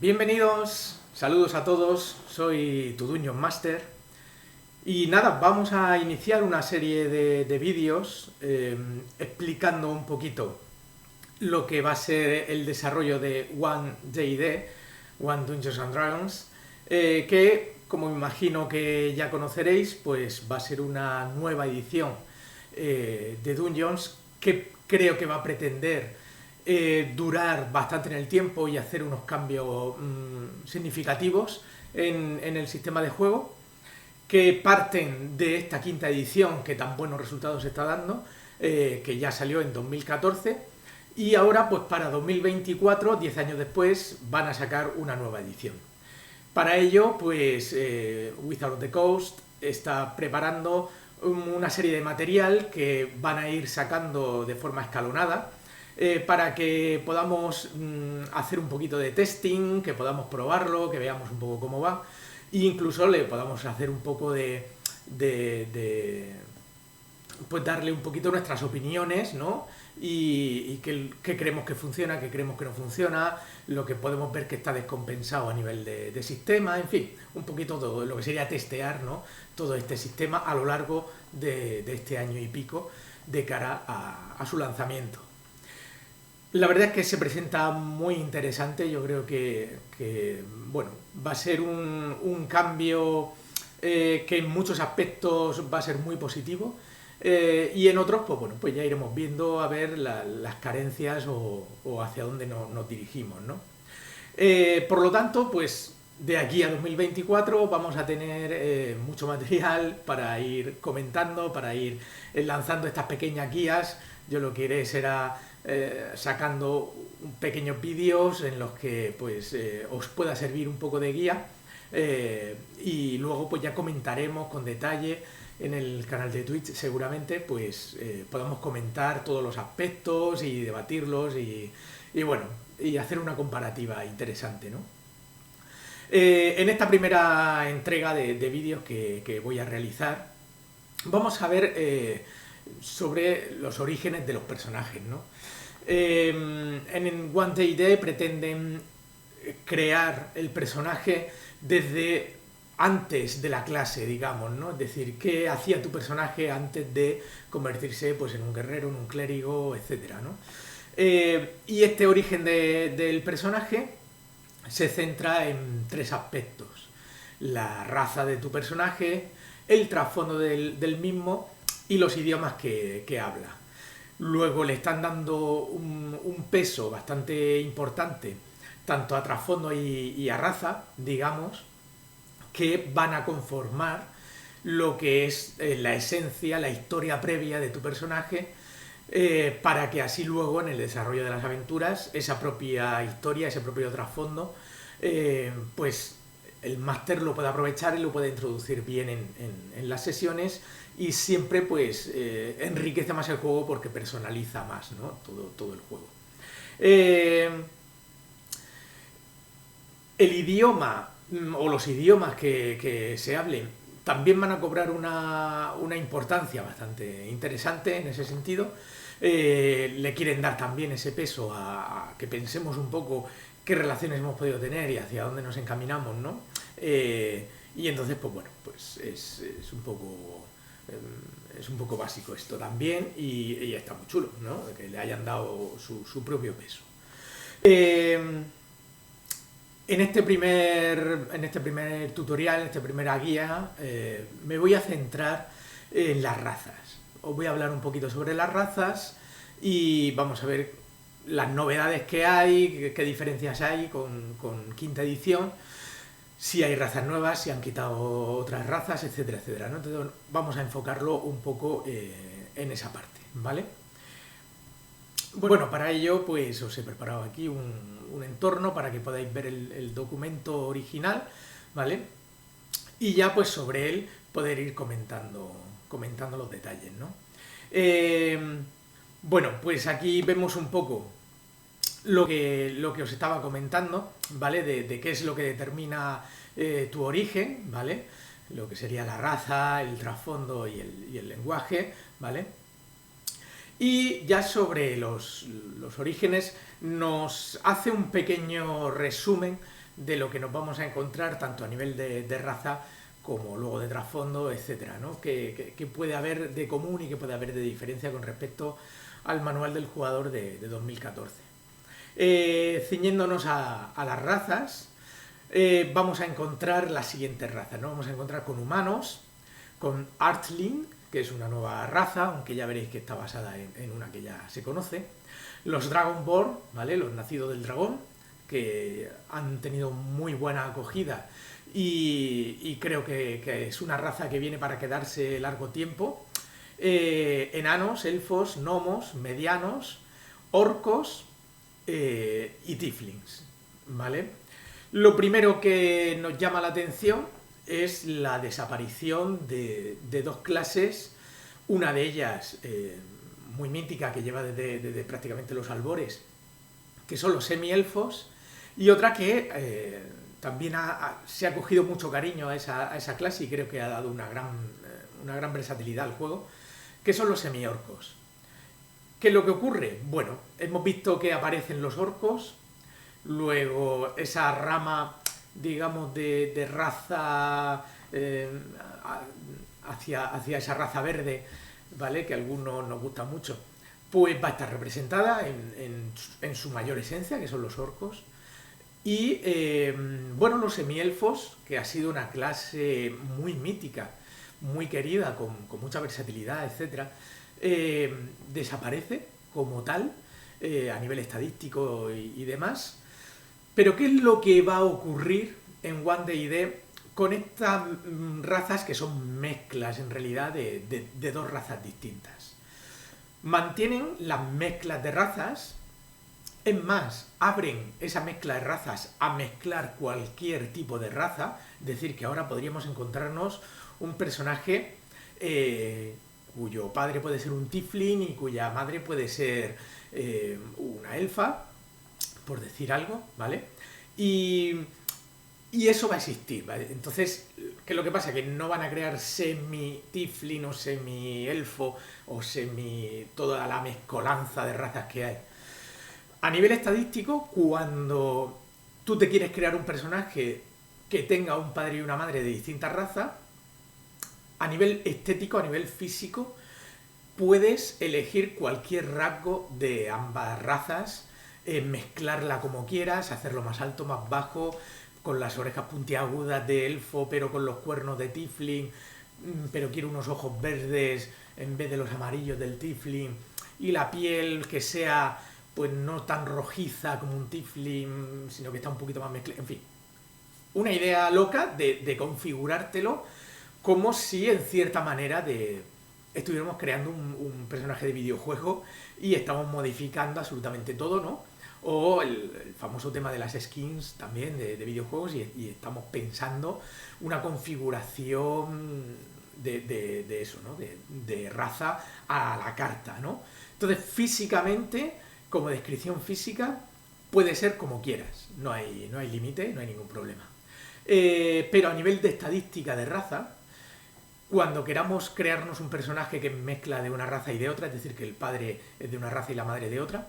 Bienvenidos, saludos a todos, soy tu Dungeon Master y nada, vamos a iniciar una serie de vídeos explicando un poquito lo que va a ser el desarrollo de One D&D, One Dungeons and Dragons, que como me imagino que ya conoceréis, pues va a ser una nueva edición de Dungeons que creo que va a pretender durar bastante en el tiempo y hacer unos cambios significativos en el sistema de juego, que parten de esta quinta edición que tan buenos resultados está dando, que ya salió en 2014, y ahora pues para 2024, 10 años después, van a sacar una nueva edición. Para ello, pues Wizard of the Coast está preparando una serie de material que van a ir sacando de forma escalonada, para que podamos hacer un poquito de testing, que podamos probarlo, que veamos un poco cómo va, e incluso le podamos hacer un poco pues darle un poquito nuestras opiniones, ¿no? Y qué creemos que funciona, qué creemos que no funciona, lo que podemos ver que está descompensado a nivel de sistema, en fin, un poquito todo lo que sería testear, ¿no? Todo este sistema a lo largo de este año y pico de cara a su lanzamiento. La verdad es que se presenta muy interesante. Yo creo que bueno, va a ser un cambio que en muchos aspectos va a ser muy positivo, y en otros, pues bueno, pues ya iremos viendo a ver las carencias o hacia dónde nos dirigimos, ¿no? Por lo tanto, pues de aquí a 2024 vamos a tener mucho material para ir comentando, para ir lanzando estas pequeñas guías. Yo lo que iré será sacando pequeños vídeos en los que pues os pueda servir un poco de guía, y luego pues ya comentaremos con detalle en el canal de Twitch. Seguramente pues podamos comentar todos los aspectos y debatirlos y bueno, y hacer una comparativa interesante, ¿no? En esta primera entrega de vídeos que voy a realizar, vamos a ver sobre los orígenes de los personajes, ¿no? En One D&D pretenden crear el personaje desde antes de la clase, digamos, ¿no? Es decir, qué hacía tu personaje antes de convertirse pues, en un guerrero, en un clérigo, etcétera, ¿no? Y este origen del personaje se centra en tres aspectos: la raza de tu personaje, el trasfondo del mismo y los idiomas que habla. Luego le están dando un peso bastante importante tanto a trasfondo y a raza, digamos, que van a conformar lo que es la esencia, la historia previa de tu personaje, para que así luego en el desarrollo de las aventuras esa propia historia, ese propio trasfondo, pues el máster lo puede aprovechar y lo puede introducir bien en las sesiones, y siempre pues enriquece más el juego porque personaliza más, ¿no? todo el juego. El idioma o los idiomas que se hablen también van a cobrar una importancia bastante interesante en ese sentido. Le quieren dar también ese peso a que pensemos un poco qué relaciones hemos podido tener y hacia dónde nos encaminamos, ¿no? Y entonces, pues bueno, pues es un poco básico esto también, y está muy chulo, ¿no? Que le hayan dado su propio peso. En este primer tutorial, en esta primera guía, me voy a centrar en las razas. Os voy a hablar un poquito sobre las razas y vamos a ver las novedades que hay, qué diferencias hay con quinta edición, si hay razas nuevas, si han quitado otras razas, etcétera, etcétera, ¿no? Entonces vamos a enfocarlo un poco en esa parte, ¿vale? Bueno, para ello pues os he preparado aquí un entorno para que podáis ver el documento original, ¿vale? Y ya pues sobre él poder ir comentando los detalles, ¿no? Bueno, pues aquí vemos un poco lo que os estaba comentando, ¿vale? De qué es lo que determina tu origen, ¿vale? Lo que sería la raza, el trasfondo y el lenguaje, ¿vale? Y ya sobre los orígenes nos hace un pequeño resumen de lo que nos vamos a encontrar tanto a nivel de raza como luego de trasfondo, etcétera, ¿no? Que puede haber de común y que puede haber de diferencia con respecto al manual del jugador de 2014. Ciñéndonos a las razas, vamos a encontrar las siguientes razas, ¿no? Vamos a encontrar con humanos, con Artling, que es una nueva raza, aunque ya veréis que está basada en una que ya se conoce. Los Dragonborn, ¿vale? Los nacidos del dragón, que han tenido muy buena acogida y creo que es una raza que viene para quedarse largo tiempo. Enanos, elfos, gnomos, medianos, orcos y tieflings, ¿vale? Lo primero que nos llama la atención es la desaparición de dos clases, una de ellas muy mítica que lleva desde prácticamente los albores, que son los semielfos, y otra que también se ha cogido mucho cariño a esa clase y creo que ha dado una gran versatilidad al juego, que son los semiorcos. ¿Qué es lo que ocurre? Bueno, hemos visto que aparecen los orcos, luego esa rama, digamos, de raza hacia esa raza verde, ¿vale? Que a algunos nos gusta mucho, pues va a estar representada en su mayor esencia, que son los orcos. Y bueno, los semielfos, que ha sido una clase muy mítica, muy querida, con mucha versatilidad, etcétera, desaparece como tal a nivel estadístico y demás. Pero ¿qué es lo que va a ocurrir en One D&D con estas razas que son mezclas en realidad de dos razas distintas? Mantienen las mezclas de razas, es más, abren esa mezcla de razas a mezclar cualquier tipo de raza, es decir, que ahora podríamos encontrarnos un personaje cuyo padre puede ser un tiefling y cuya madre puede ser una elfa, por decir algo, ¿vale? Y eso va a existir, ¿vale? Entonces, ¿qué es lo que pasa? Que no van a crear semi-tiefling o semi-elfo o toda la mezcolanza de razas que hay. A nivel estadístico, cuando tú te quieres crear un personaje que tenga un padre y una madre de distintas razas, a nivel estético, a nivel físico, puedes elegir cualquier rasgo de ambas razas, mezclarla como quieras, hacerlo más alto, más bajo, con las orejas puntiagudas de elfo, pero con los cuernos de tiefling, pero quiero unos ojos verdes en vez de los amarillos del tiefling, y la piel que sea pues no tan rojiza como un tiefling, sino que está un poquito más mezclada, en fin. Una idea loca de configurártelo como si en cierta manera estuviéramos creando un personaje de videojuego y estamos modificando absolutamente todo, ¿no? O el famoso tema de las skins también de videojuegos y estamos pensando una configuración de eso, ¿no? De raza a la carta, ¿no? Entonces, físicamente, como descripción física, puede ser como quieras, no hay límite, no hay ningún problema. Pero a nivel de estadística de raza, cuando queramos crearnos un personaje que mezcla de una raza y de otra, es decir, que el padre es de una raza y la madre de otra,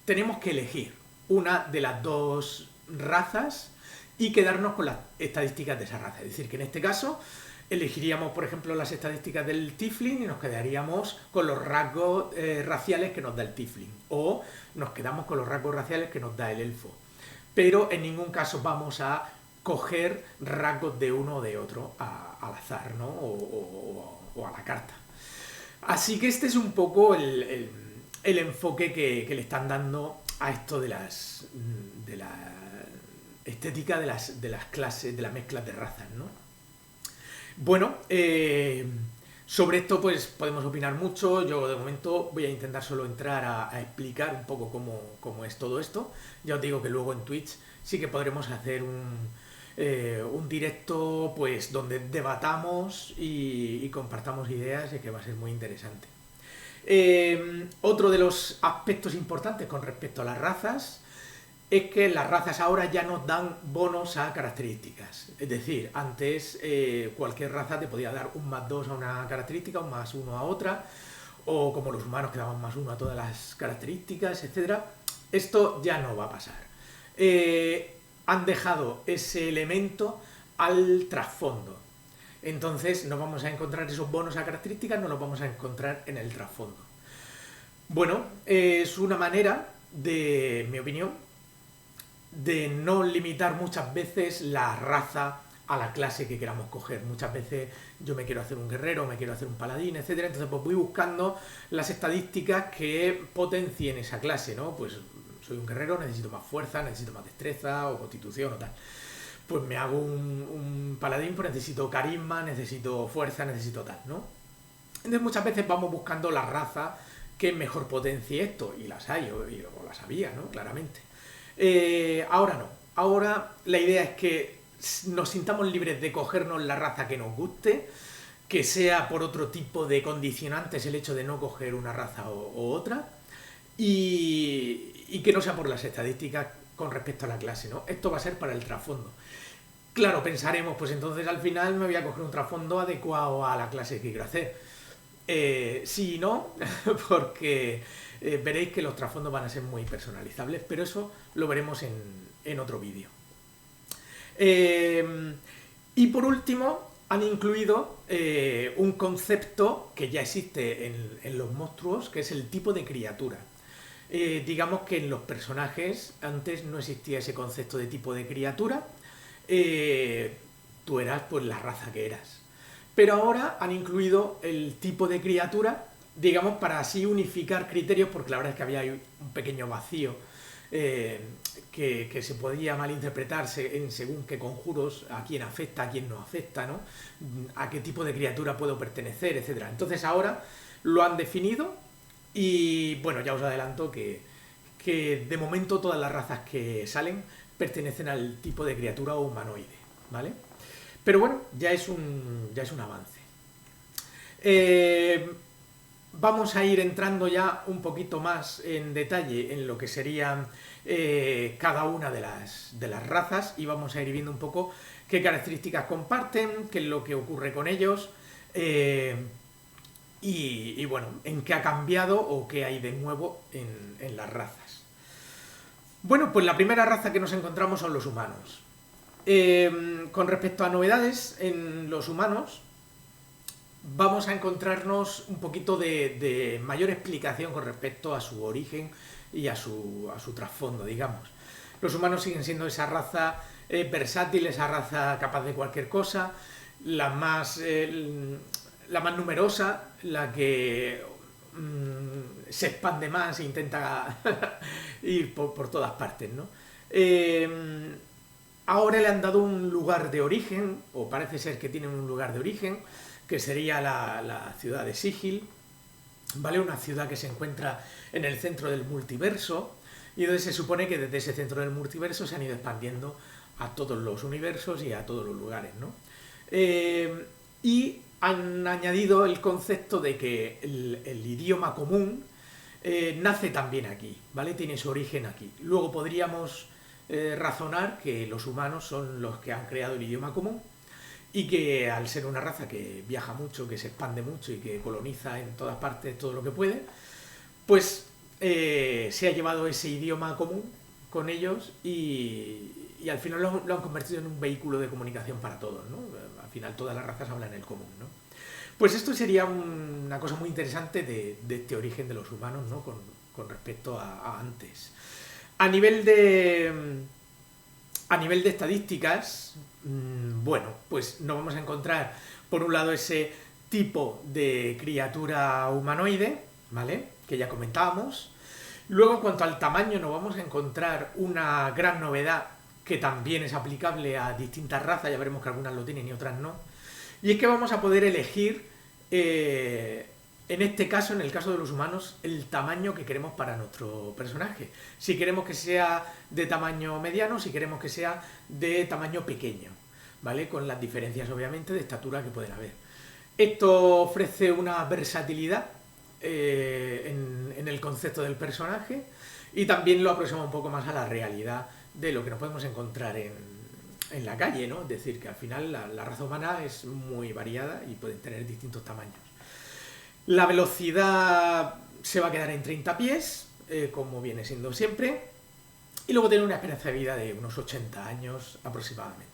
tenemos que elegir una de las dos razas y quedarnos con las estadísticas de esa raza. Es decir, que en este caso elegiríamos, por ejemplo, las estadísticas del tiefling y nos quedaríamos con los rasgos raciales que nos da el tiefling. O nos quedamos con los rasgos raciales que nos da el elfo. Pero en ningún caso vamos a coger rasgos de uno o de otro al azar, ¿no? O a la carta. Así que este es un poco el enfoque que le están dando a esto de la estética de las clases, de las mezclas de razas, ¿no? Bueno, sobre esto pues podemos opinar mucho. Yo de momento voy a intentar solo entrar a explicar un poco cómo es todo esto. Ya os digo que luego en Twitch sí que podremos hacer un directo pues donde debatamos y compartamos ideas y que va a ser muy interesante. Otro de los aspectos importantes con respecto a las razas es que las razas ahora ya nos dan bonos a características. Es decir, antes cualquier raza te podía dar un +2 a una característica, un +1 a otra, o como los humanos que daban +1 a todas las características, etc. Esto ya no va a pasar. han dejado ese elemento al trasfondo. Entonces no vamos a encontrar esos bonos a características, no los vamos a encontrar en el trasfondo. Bueno, es una manera, en mi opinión, de no limitar muchas veces la raza a la clase que queramos coger. Muchas veces yo me quiero hacer un guerrero, me quiero hacer un paladín, etcétera. Entonces pues voy buscando las estadísticas que potencien esa clase, ¿no? Pues soy un guerrero, necesito más fuerza, necesito más destreza o constitución o tal. Pues me hago un paladín, pues necesito carisma, necesito fuerza, necesito tal, ¿no? Entonces muchas veces vamos buscando la raza que mejor potencie esto, y las hay, o las había, ¿no? Claramente. Ahora no. Ahora la idea es que nos sintamos libres de cogernos la raza que nos guste, que sea por otro tipo de condicionantes el hecho de no coger una raza o otra, y que no sea por las estadísticas con respecto a la clase, ¿no? Esto va a ser para el trasfondo. Claro, pensaremos, pues entonces al final me voy a coger un trasfondo adecuado a la clase que quiero hacer. Sí y no, porque veréis que los trasfondos van a ser muy personalizables, pero eso lo veremos en otro vídeo. Y por último, han incluido un concepto que ya existe en los monstruos, que es el tipo de criatura. Digamos que en los personajes antes no existía ese concepto de tipo de criatura. Tú eras pues la raza que eras. Pero ahora han incluido el tipo de criatura, digamos, para así unificar criterios, porque la verdad es que había un pequeño vacío que se podía malinterpretarse en según qué conjuros, a quién afecta, a quién no afecta, ¿no? A qué tipo de criatura puedo pertenecer, etcétera. Entonces ahora lo han definido y, bueno, ya os adelanto que de momento todas las razas que salen pertenecen al tipo de criatura humanoide, ¿vale? Pero bueno, ya es un avance. Vamos a ir entrando ya un poquito más en detalle en lo que serían cada una de las razas, y vamos a ir viendo un poco qué características comparten, qué es lo que ocurre con ellos, y bueno, en qué ha cambiado o qué hay de nuevo en las razas. Bueno, pues la primera raza que nos encontramos son los humanos. Con respecto a novedades en los humanos, vamos a encontrarnos un poquito de mayor explicación con respecto a su origen y a su trasfondo, digamos. Los humanos siguen siendo esa raza versátil, esa raza capaz de cualquier cosa, la más numerosa, la que se expande más e intenta ir por todas partes, ¿no? Ahora le han dado un lugar de origen, o parece ser que tienen un lugar de origen, que sería la ciudad de Sigil, ¿vale? Una ciudad que se encuentra en el centro del multiverso, y entonces se supone que desde ese centro del multiverso se han ido expandiendo a todos los universos y a todos los lugares, ¿no? Y han añadido el concepto de que el idioma común nace también aquí, ¿vale? Tiene su origen aquí. Luego podríamos razonar que los humanos son los que han creado el idioma común, y que al ser una raza que viaja mucho, que se expande mucho y que coloniza en todas partes todo lo que puede, pues se ha llevado ese idioma común con ellos y al final lo han convertido en un vehículo de comunicación para todos, ¿no? Al final todas las razas hablan el común, ¿no? Pues esto sería una cosa muy interesante de este origen de los humanos, ¿no? Con respecto a antes. A nivel de estadísticas, bueno, pues nos vamos a encontrar por un lado ese tipo de criatura humanoide, ¿vale? Que ya comentábamos. Luego, en cuanto al tamaño, nos vamos a encontrar una gran novedad que también es aplicable a distintas razas, ya veremos que algunas lo tienen y otras no. Y es que vamos a poder elegir, en este caso, en el caso de los humanos, el tamaño que queremos para nuestro personaje. Si queremos que sea de tamaño mediano, si queremos que sea de tamaño pequeño, ¿vale? Con las diferencias, obviamente, de estatura que pueden haber. Esto ofrece una versatilidad en el concepto del personaje, y también lo aproxima un poco más a la realidad de lo que nos podemos encontrar en la calle, ¿no? Es decir, que al final la raza humana es muy variada y pueden tener distintos tamaños. La velocidad se va a quedar en 30 pies, como viene siendo siempre. y luego tiene una esperanza de vida de unos 80 años aproximadamente.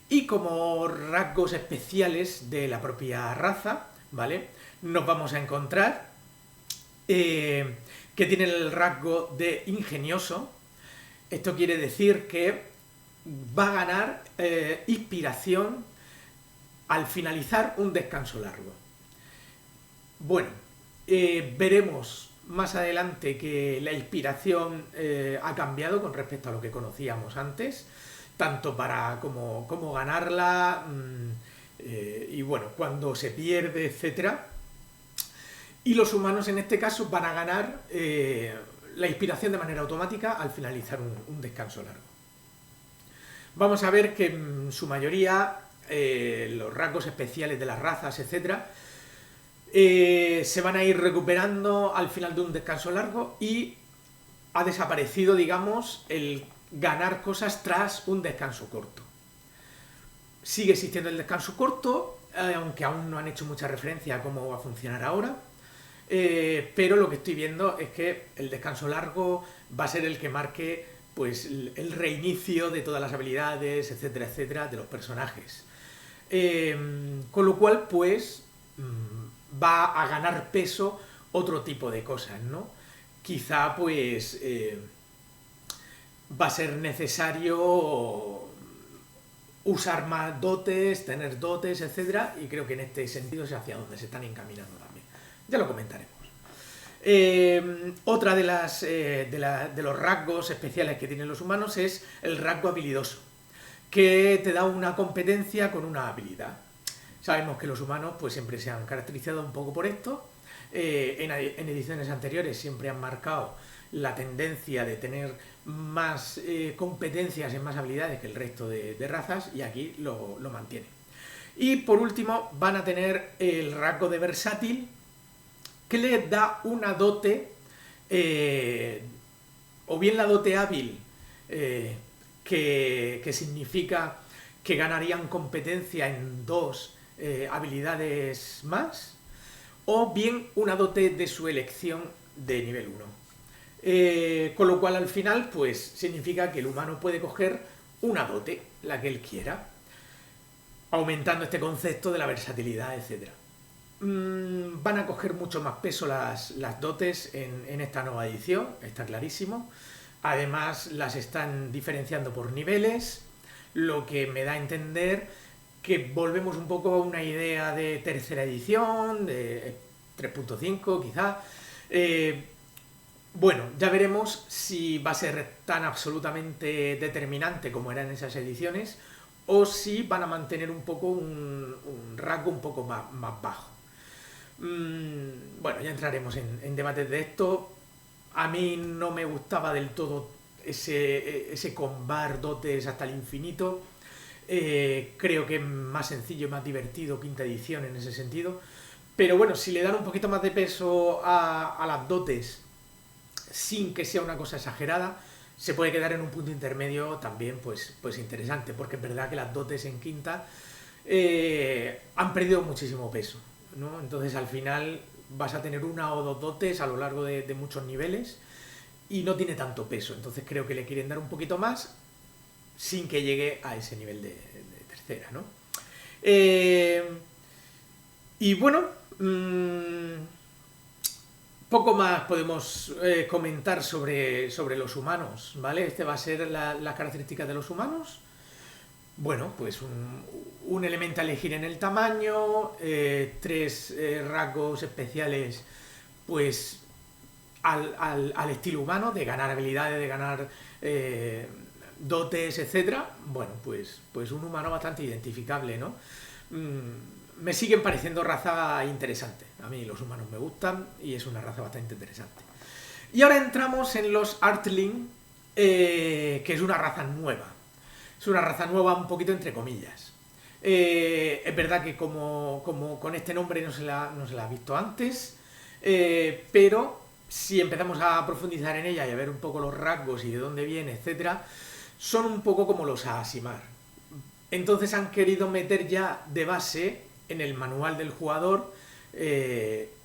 Y como rasgos especiales de la propia raza, ¿vale? Nos vamos a encontrar que tiene el rasgo de ingenioso. Esto quiere decir que va a ganar inspiración al finalizar un descanso largo. Bueno, veremos más adelante que la inspiración ha cambiado con respecto a lo que conocíamos antes, tanto para cómo ganarla, y bueno, cuando se pierde, etcétera. Y los humanos en este caso van a ganar la inspiración de manera automática al finalizar un descanso largo. Vamos a ver que en su mayoría los rasgos especiales de las razas, etcétera, se van a ir recuperando al final de un descanso largo y ha desaparecido, digamos, el ganar cosas tras un descanso corto. Sigue existiendo el descanso corto, aunque aún no han hecho mucha referencia a cómo va a funcionar ahora, pero lo que estoy viendo es que el descanso largo va a ser el que marque pues el reinicio de todas las habilidades, etcétera, etcétera, de los personajes. Con lo cual, pues, va a ganar peso otro tipo de cosas, ¿no? Quizá, pues, va a ser necesario usar más dotes, tener dotes, etcétera, y creo que en este sentido es hacia donde se están encaminando también. Ya lo comentaremos. Otra de los rasgos especiales que tienen los humanos es el rasgo habilidoso, que te da una competencia con una habilidad. Sabemos que los humanos pues siempre se han caracterizado un poco por esto. En ediciones anteriores siempre han marcado la tendencia de tener más competencias en más habilidades que el resto de razas, y aquí lo mantienen. Y por último van a tener el rasgo de versátil, que les da una dote, o bien la dote hábil, que significa que ganarían competencia en 2 habilidades más, o bien una dote de su elección de nivel 1. Con lo cual al final pues significa que el humano puede coger una dote, la que él quiera, aumentando este concepto de la versatilidad, etc. Van a coger mucho más peso las dotes en esta nueva edición, está clarísimo. Además las están diferenciando por niveles, lo que me da a entender que volvemos un poco a una idea de tercera edición, de 3.5 quizá. Bueno, ya veremos si va a ser tan absolutamente determinante como era en esas ediciones, o si van a mantener un poco un rasgo un poco más bajo. Bueno, ya entraremos en debates de esto. A mí no me gustaba del todo ese combar dotes hasta el infinito. Creo que es más sencillo y más divertido quinta edición en ese sentido. Pero bueno, si le dan un poquito más de peso a las dotes sin que sea una cosa exagerada, se puede quedar en un punto intermedio también pues interesante, porque es verdad que las dotes en quinta han perdido muchísimo peso, ¿no? Entonces al final vas a tener una o dos dotes a lo largo de muchos niveles y no tiene tanto peso. Entonces creo que le quieren dar un poquito más sin que llegue a ese nivel de tercera, ¿no? Y bueno, poco más podemos comentar sobre los humanos, ¿vale? Este va a ser las características de los humanos. Bueno, pues un elemento a elegir en el tamaño, 3 rasgos especiales, pues al estilo humano, de ganar habilidades, de ganar dotes, etcétera. Bueno, pues un humano bastante identificable, ¿no? Me siguen pareciendo raza interesante. A mí los humanos me gustan y es una raza bastante interesante. Y ahora entramos en los Artling, que es una raza nueva. Es una raza nueva un poquito entre comillas. Es verdad que como con este nombre no se la ha visto antes, pero si empezamos a profundizar en ella y a ver un poco los rasgos y de dónde viene, etcétera, son un poco como los Aasimar. Entonces han querido meter ya de base en el manual del jugador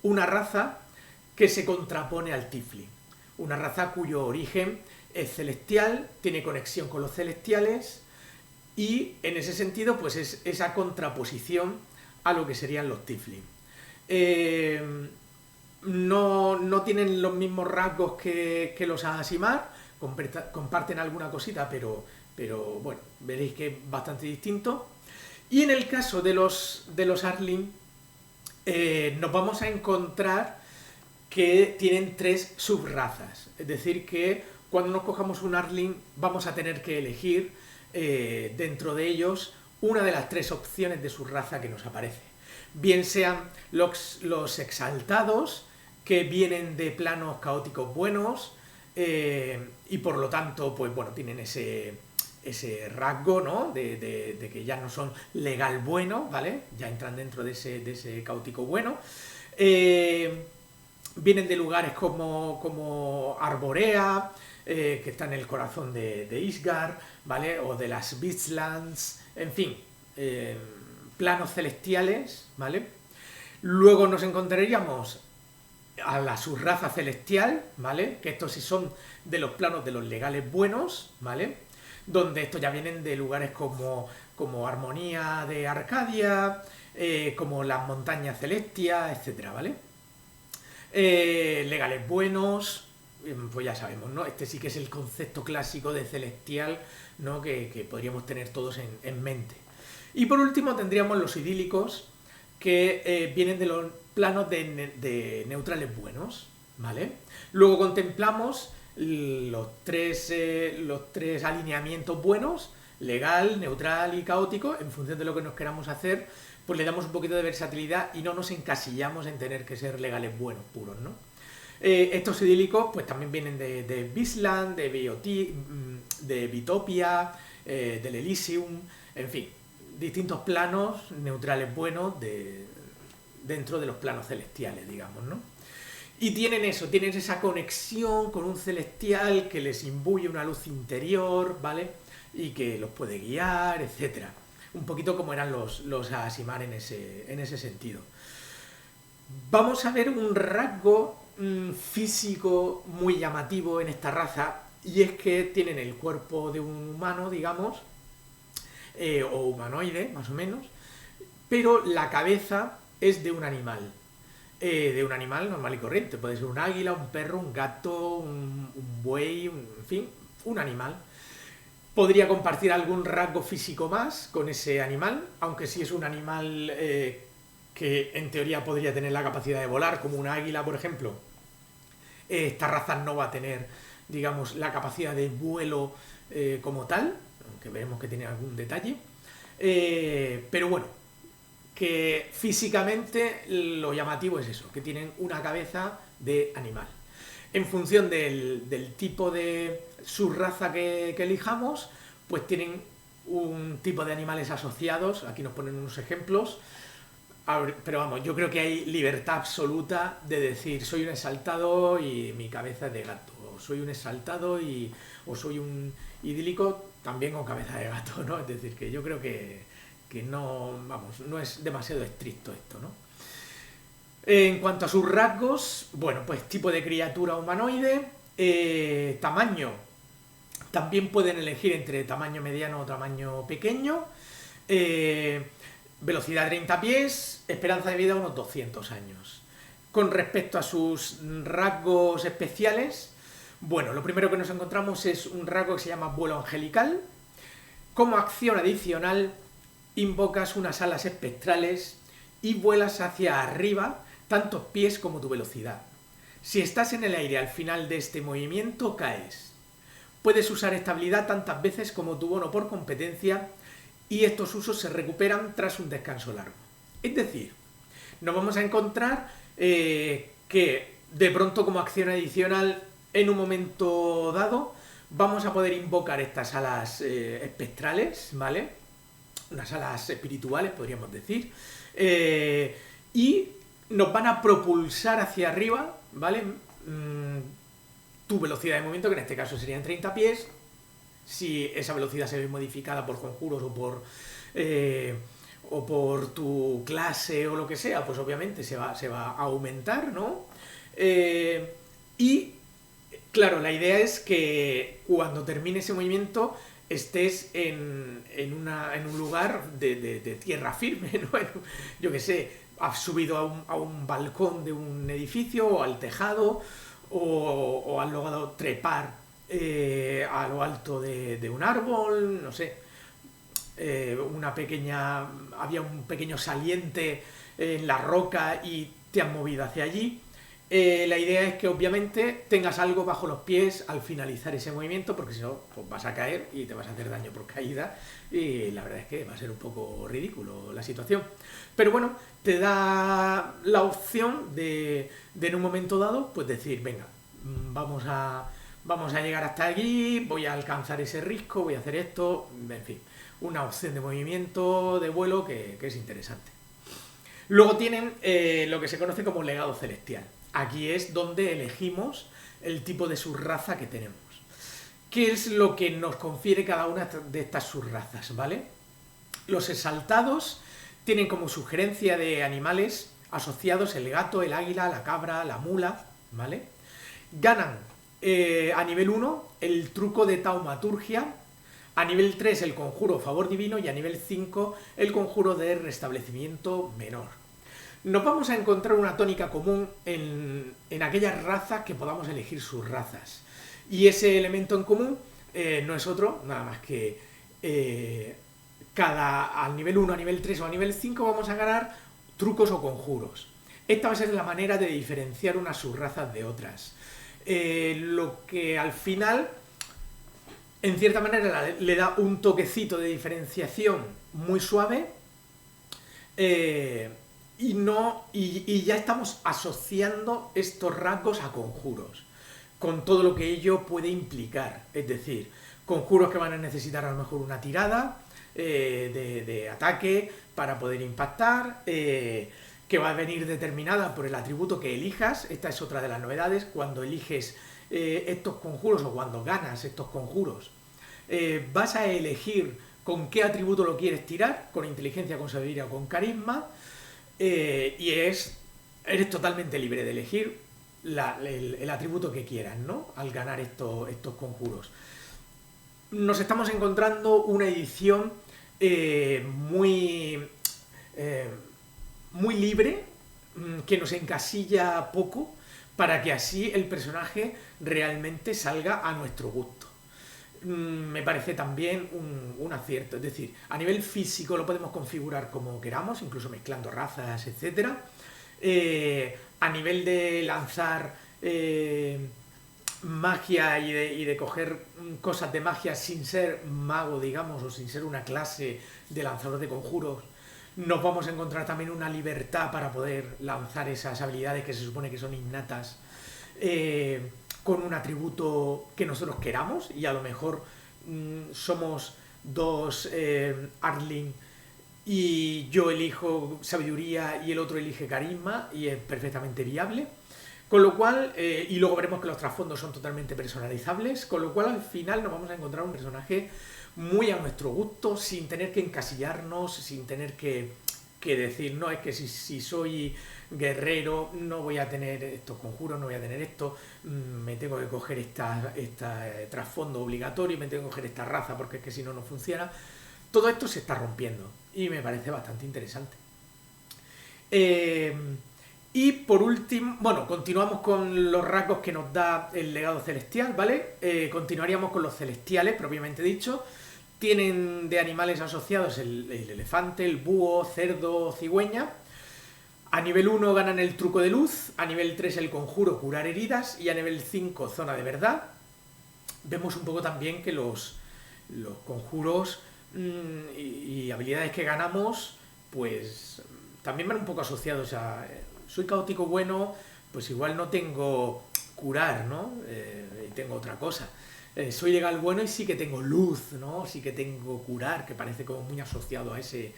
una raza que se contrapone al Tiefling. Una raza cuyo origen es celestial, tiene conexión con los celestiales y en ese sentido pues es esa contraposición a lo que serían los Tiflin. No tienen los mismos rasgos que los Aasimar, comparten alguna cosita, pero bueno, veréis que es bastante distinto. Y en el caso de los Arlinn, nos vamos a encontrar que tienen 3 subrazas. Es decir, que cuando nos cojamos un Arlinn vamos a tener que elegir dentro de ellos una de las 3 opciones de subraza que nos aparece. Bien sean los exaltados, que vienen de planos caóticos buenos, y por lo tanto, pues bueno, tienen ese rasgo, ¿no? De que ya no son legal buenos, ¿vale? Ya entran dentro de ese caótico bueno. Vienen de lugares como Arborea, que está en el corazón de Isgard, ¿vale? O de las Beastlands, en fin, planos celestiales, ¿vale? Luego nos encontraríamos a la subraza celestial, ¿vale? Que estos sí son de los planos de los legales buenos, ¿vale? Donde estos ya vienen de lugares como Armonía de Arcadia, como las montañas Celestia, etcétera, ¿vale? Legales buenos, pues ya sabemos, ¿no? Este sí que es el concepto clásico de celestial, ¿no? Que podríamos tener todos en mente. Y por último tendríamos los idílicos, que vienen de los planos de neutrales buenos, ¿vale? Luego contemplamos los tres alineamientos buenos, legal, neutral y caótico. En función de lo que nos queramos hacer, pues le damos un poquito de versatilidad y no nos encasillamos en tener que ser legales buenos puros, ¿no? Estos idílicos pues también vienen de Beastland, de Bitopia, del Elysium, en fin, distintos planos neutrales buenos dentro de los planos celestiales, digamos, ¿no? Y tienen esa conexión con un celestial que les imbuye una luz interior, ¿vale? Y que los puede guiar, etcétera. Un poquito como eran los Aasimar en ese sentido. Vamos a ver un rasgo físico muy llamativo en esta raza, y es que tienen el cuerpo de un humano, digamos, o humanoide, más o menos, pero la cabeza es de un animal normal y corriente. Puede ser un águila, un perro, un gato, un buey, en fin, un animal. Podría compartir algún rasgo físico más con ese animal, aunque si es un animal que en teoría podría tener la capacidad de volar, como un águila, por ejemplo, esta raza no va a tener, digamos, la capacidad de vuelo como tal, aunque veremos que tiene algún detalle. Pero bueno, que físicamente lo llamativo es eso, que tienen una cabeza de animal. En función del tipo de subraza que elijamos, pues tienen un tipo de animales asociados. Aquí nos ponen unos ejemplos, pero vamos, yo creo que hay libertad absoluta de decir soy un exaltado y mi cabeza es de gato, o soy un exaltado o soy un idílico también con cabeza de gato, ¿no? Es decir, que yo creo que no, vamos, no es demasiado estricto esto, ¿no? En cuanto a sus rasgos, bueno, pues tipo de criatura humanoide, tamaño, también pueden elegir entre tamaño mediano o tamaño pequeño, velocidad 30 pies, esperanza de vida unos 200 años. Con respecto a sus rasgos especiales, bueno, lo primero que nos encontramos es un rasgo que se llama vuelo angelical. Como acción adicional, invocas unas alas espectrales y vuelas hacia arriba, tantos pies como tu velocidad. Si estás en el aire al final de este movimiento, caes. Puedes usar esta habilidad tantas veces como tu bono por competencia, y estos usos se recuperan tras un descanso largo. Es decir, nos vamos a encontrar que de pronto, como acción adicional, en un momento dado, vamos a poder invocar estas alas espectrales, ¿vale? Unas alas espirituales, podríamos decir, y nos van a propulsar hacia arriba, ¿vale? Tu velocidad de movimiento, que en este caso serían 30 pies, si esa velocidad se ve modificada por conjuros o por tu clase o lo que sea, pues obviamente se va a aumentar, ¿no? Y Claro, la idea es que cuando termine ese movimiento estés en un lugar de tierra firme, ¿no? Yo qué sé, has subido a un balcón de un edificio o al tejado o has logrado trepar a lo alto de un árbol, no sé, había un pequeño saliente en la roca y te has movido hacia allí. La idea es que obviamente tengas algo bajo los pies al finalizar ese movimiento, porque si no, pues vas a caer y te vas a hacer daño por caída y la verdad es que va a ser un poco ridículo la situación. Pero bueno, te da la opción de en un momento dado, pues decir, venga, vamos a llegar hasta aquí, voy a alcanzar ese risco, voy a hacer esto, en fin, una opción de movimiento, de vuelo que es interesante. Luego tienen lo que se conoce como legado celestial. Aquí es donde elegimos el tipo de subraza que tenemos. ¿Qué es lo que nos confiere cada una de estas subrazas, ¿vale? Los exaltados tienen como sugerencia de animales asociados el gato, el águila, la cabra, la mula, ¿vale? Ganan a nivel 1 el truco de taumaturgia, a nivel 3 el conjuro favor divino y a nivel 5 el conjuro de restablecimiento menor. Nos vamos a encontrar una tónica común en aquellas razas que podamos elegir sus razas. Y ese elemento en común no es otro, nada más que al nivel 1, a nivel 3 o a nivel 5 vamos a ganar trucos o conjuros. Esta va a ser la manera de diferenciar unas subrazas de otras. Lo que al final, en cierta manera, le da un toquecito de diferenciación muy suave. Y ya estamos asociando estos rasgos a conjuros, con todo lo que ello puede implicar. Es decir, conjuros que van a necesitar a lo mejor una tirada de ataque para poder impactar, que va a venir determinada por el atributo que elijas. Esta es otra de las novedades. Cuando eliges estos conjuros o cuando ganas estos conjuros, vas a elegir con qué atributo lo quieres tirar, con inteligencia, con sabiduría o con carisma. Y eres totalmente libre de elegir el atributo que quieras, ¿no? Al ganar estos conjuros. Nos estamos encontrando una edición muy libre, que nos encasilla poco, para que así el personaje realmente salga a nuestro gusto. Me parece también un acierto, es decir, a nivel físico lo podemos configurar como queramos, incluso mezclando razas, etc. A nivel de lanzar magia y de coger cosas de magia sin ser mago, digamos, o sin ser una clase de lanzador de conjuros, nos vamos a encontrar también una libertad para poder lanzar esas habilidades que se supone que son innatas, con un atributo que nosotros queramos, y a lo mejor somos dos Artling y yo elijo sabiduría y el otro elige carisma y es perfectamente viable, con lo cual, y luego veremos que los trasfondos son totalmente personalizables, con lo cual al final nos vamos a encontrar un personaje muy a nuestro gusto, sin tener que encasillarnos, sin tener que decir, no, es que si soy guerrero no voy a tener estos conjuros, no voy a tener esto, me tengo que coger este trasfondo obligatorio, me tengo que coger esta raza porque es que si no, no funciona. Todo esto se está rompiendo y me parece bastante interesante. Y por último, bueno, continuamos con los rasgos que nos da el legado celestial, ¿vale? Continuaríamos con los celestiales, propiamente dicho. Tienen de animales asociados el elefante, el búho, cerdo, cigüeña. A nivel 1 ganan el truco de luz, a nivel 3 el conjuro curar heridas y a nivel 5 zona de verdad. Vemos un poco también que los conjuros y habilidades que ganamos, pues también van un poco asociados a... soy caótico bueno, pues igual no tengo curar, ¿no? Y tengo otra cosa. Soy legal bueno y sí que tengo luz, ¿no? Sí que tengo curar, que parece como muy asociado a ese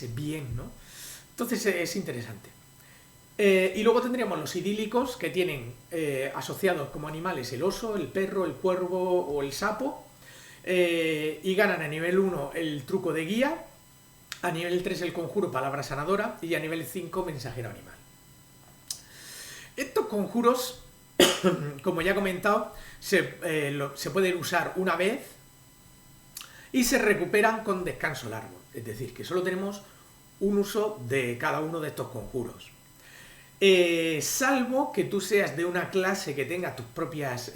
bien, ¿no? Entonces es interesante. Y luego tendríamos los idílicos, que tienen asociados como animales el oso, el perro, el cuervo o el sapo, y ganan a nivel 1 el truco de guía, a nivel 3 el conjuro palabra sanadora y a nivel 5 mensajero animal. Estos conjuros como ya he comentado, se pueden usar una vez y se recuperan con descanso largo. Es decir, que solo tenemos un uso de cada uno de estos conjuros. Salvo que tú seas de una clase que tenga tus propias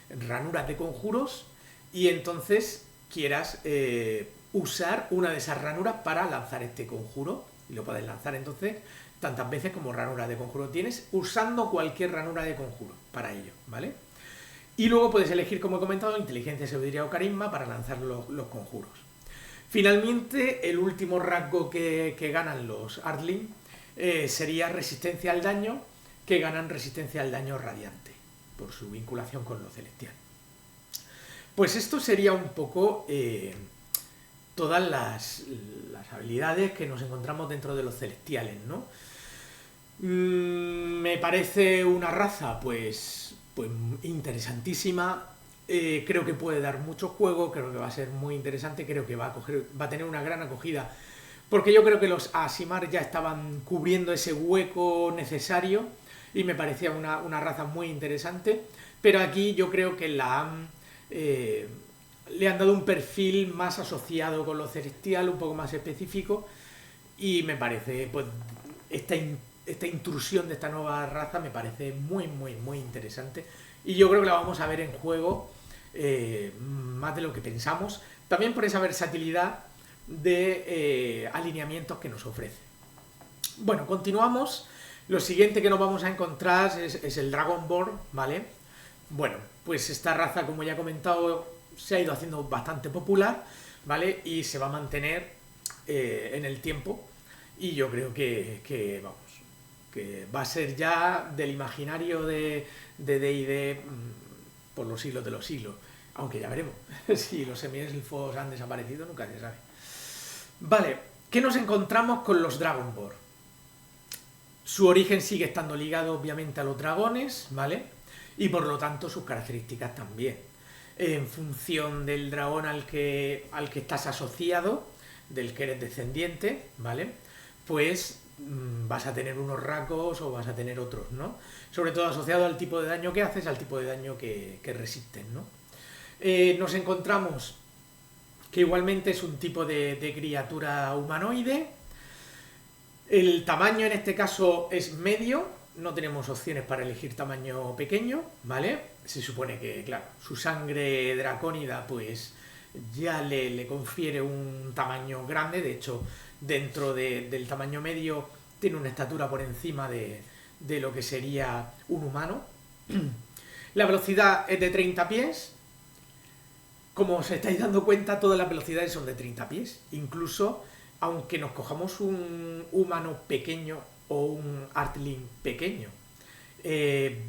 ranuras de conjuros y entonces quieras usar una de esas ranuras para lanzar este conjuro. Y lo puedes lanzar entonces tantas veces como ranura de conjuro tienes, usando cualquier ranura de conjuro para ello, ¿vale? Y luego puedes elegir, como he comentado, inteligencia, sabiduría o carisma para lanzar los conjuros. Finalmente, el último rasgo que ganan los Artling sería resistencia al daño, que ganan resistencia al daño radiante, por su vinculación con lo celestial. Pues esto sería un poco todas las habilidades que nos encontramos dentro de los celestiales, ¿no? Me parece una raza, pues interesantísima. Creo que puede dar mucho juego, creo que va a ser muy interesante, creo que va a tener una gran acogida, porque yo creo que los Aasimar ya estaban cubriendo ese hueco necesario y me parecía una raza muy interesante, pero aquí yo creo que le han dado un perfil más asociado con lo celestial, un poco más específico, y me parece, pues, esta intrusión de esta nueva raza me parece muy interesante, y yo creo que la vamos a ver en juego más de lo que pensamos, también por esa versatilidad de alineamientos que nos ofrece. Bueno, continuamos. Lo siguiente que nos vamos a encontrar es el Dragonborn, ¿vale? Bueno, pues esta raza, como ya he comentado, se ha ido haciendo bastante popular, ¿vale? Y se va a mantener en el tiempo, y yo creo que va a ser ya del imaginario de D&D por los siglos de los siglos, aunque ya veremos. Si los semielfos han desaparecido, nunca se sabe. Vale, ¿qué nos encontramos con los Dragonborn? Su origen sigue estando ligado obviamente a los dragones, ¿vale? Y por lo tanto sus características también. En función del dragón al que estás asociado, del que eres descendiente, ¿vale? Pues vas a tener unos rasgos o vas a tener otros, ¿no? Sobre todo asociado al tipo de daño que haces, al tipo de daño que resisten, ¿no? Nos encontramos que igualmente es un tipo de criatura humanoide. El tamaño en este caso es medio, no tenemos opciones para elegir tamaño pequeño, ¿vale? Se supone que, claro, su sangre dracónida pues ya le confiere un tamaño grande. De hecho, dentro del tamaño medio tiene una estatura por encima de lo que sería un humano. La velocidad es de 30 pies. Como os estáis dando cuenta, todas las velocidades son de 30 pies. Incluso, aunque nos cojamos un humano pequeño o un Artling pequeño,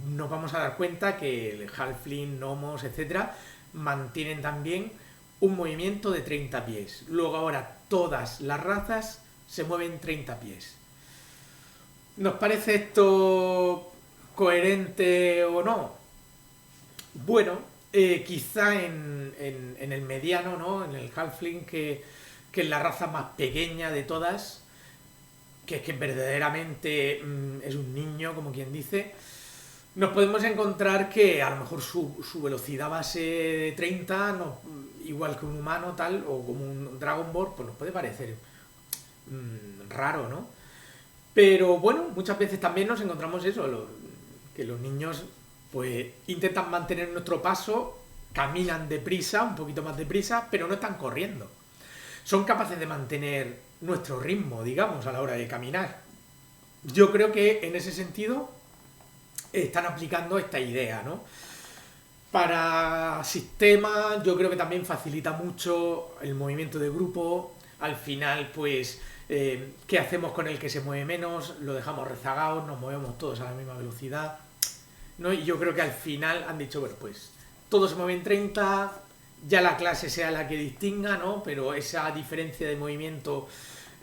nos vamos a dar cuenta que el Halfling, Gnomos, etcétera, mantienen también un movimiento de 30 pies. Luego ahora todas las razas se mueven 30 pies. ¿Nos parece esto coherente o no? Bueno, quizá en el mediano, ¿no? En el Halfling, que es la raza más pequeña de todas, que es que verdaderamente es un niño, como quien dice, nos podemos encontrar que a lo mejor su velocidad base de 30, no, igual que un humano tal, o como un Dragonborn, pues nos puede parecer raro, ¿no? Pero bueno, muchas veces también nos encontramos eso, que los niños pues intentan mantener nuestro paso, caminan deprisa, un poquito más deprisa, pero no están corriendo. Son capaces de mantener nuestro ritmo, digamos, a la hora de caminar. Yo creo que en ese sentido están aplicando esta idea, ¿no? Para sistemas, yo creo que también facilita mucho el movimiento de grupo. Al final, pues, ¿qué hacemos con el que se mueve menos? Lo dejamos rezagados, nos movemos todos a la misma velocidad, ¿no? Y yo creo que al final han dicho, bueno, pues todos se mueven 30, ya la clase sea la que distinga, ¿no? Pero esa diferencia de movimiento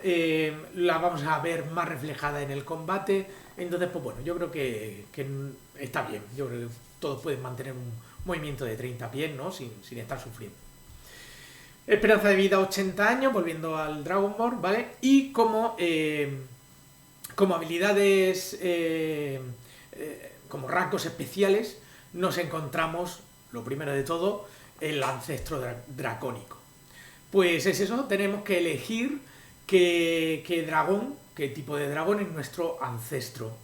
la vamos a ver más reflejada en el combate. Entonces, pues bueno, yo creo que está bien. Yo creo que todos pueden mantener un movimiento de 30 pies, ¿no? Sin estar sufriendo. Esperanza de vida 80 años, volviendo al Dragonborn, ¿vale? Y como habilidades como rasgos especiales, nos encontramos, lo primero de todo, el ancestro dracónico. Pues es eso, tenemos que elegir qué dragón, qué tipo de dragón es nuestro ancestro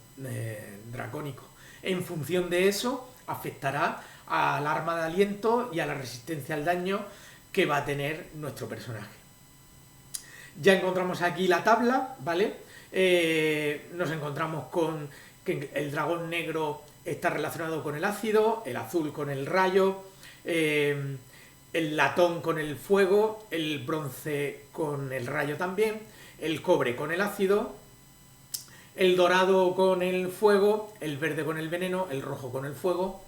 dracónico. En función de eso, afectará al arma de aliento y a la resistencia al daño que va a tener nuestro personaje. Ya encontramos aquí la tabla, ¿vale? Nos encontramos con que el dragón negro está relacionado con el ácido, el azul con el rayo, el latón con el fuego, el bronce con el rayo también, el cobre con el ácido, el dorado con el fuego, el verde con el veneno, el rojo con el fuego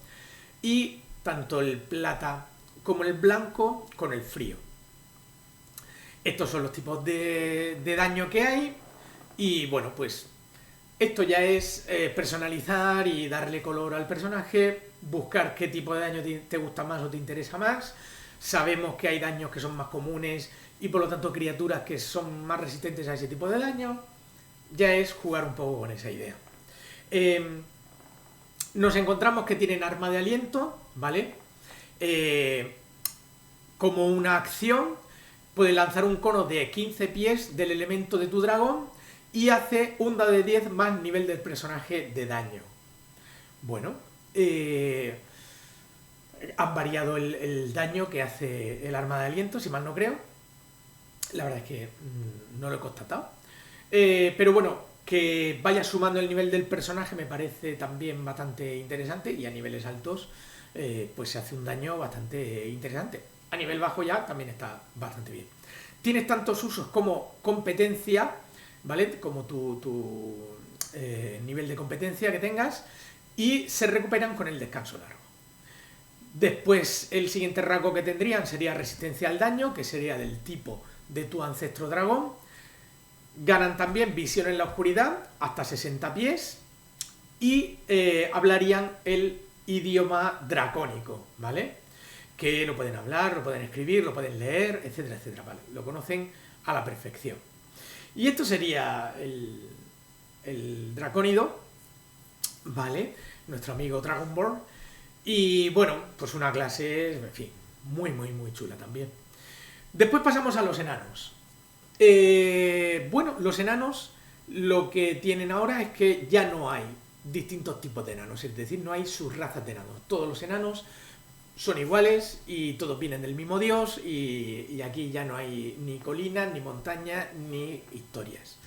y tanto el plata como el blanco con el frío. Estos son los tipos de daño que hay y bueno, pues esto ya es personalizar y darle color al personaje, buscar qué tipo de daño te gusta más o te interesa más. Sabemos que hay daños que son más comunes y por lo tanto criaturas que son más resistentes a ese tipo de daño. Ya es jugar un poco con esa idea. Nos encontramos que tienen arma de aliento, ¿vale? Como una acción, puedes lanzar un cono de 15 pies del elemento de tu dragón y hace un dado de 10 más nivel del personaje de daño. Bueno, han variado el daño que hace el arma de aliento, si mal no creo. La verdad es que no lo he constatado. Pero bueno, que vaya sumando el nivel del personaje me parece también bastante interesante y a niveles altos pues se hace un daño bastante interesante. A nivel bajo ya también está bastante bien. Tienes tantos usos como competencia, ¿vale? Como tu nivel de competencia que tengas y se recuperan con el descanso largo. Después el siguiente rasgo que tendrían sería resistencia al daño, que sería del tipo de tu ancestro dragón. Ganan también visión en la oscuridad, hasta 60 pies, y hablarían el idioma dracónico, ¿vale? Que lo pueden hablar, lo pueden escribir, lo pueden leer, etcétera, etcétera, ¿vale? Lo conocen a la perfección. Y esto sería el dracónido, ¿vale? Nuestro amigo Dragonborn. Y bueno, pues una clase, en fin, muy, muy, muy chula también. Después pasamos a los enanos. Bueno, los enanos lo que tienen ahora es que ya no hay distintos tipos de enanos, es decir, no hay subrazas de enanos. Todos los enanos son iguales y todos vienen del mismo dios y aquí ya no hay ni colinas, ni montañas, ni historias.